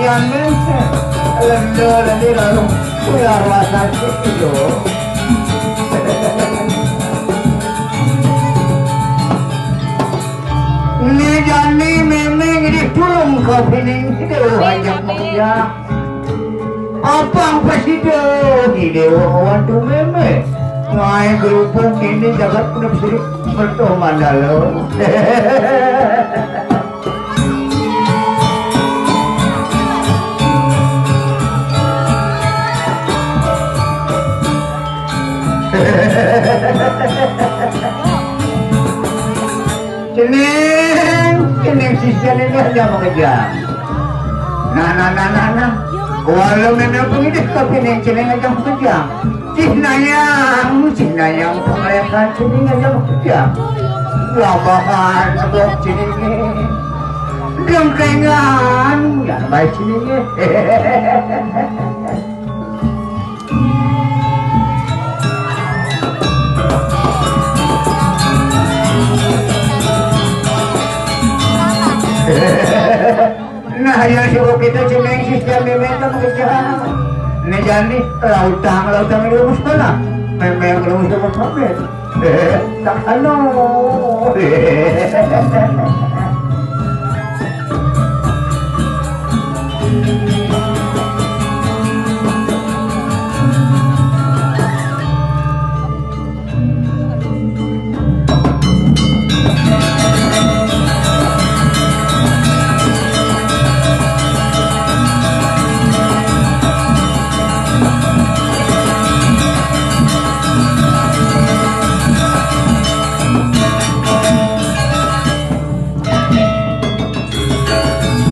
yan men. Alam nila nung kuyarwasan ito. Ni Jani memang ini tulung kau pining itu hanya maksudnya. Apa ang pasito? Hindi wawan tu memang. Ngai grupo kini jagat punya suruh bertoman dalam. Cening sisya ini hanya bekerja. Nah. Walau memang pengidip tapi cening aja bekerja. Cinayang pengayakan cening aja bekerja. Labahan sebab cening. Gengkengan, ya baik cening. Nah yang suruh kita cemeng sistem memang bekerja. Ini jadi lautang itu rumus mana? Memang rumus itu berbeda. Tak halo.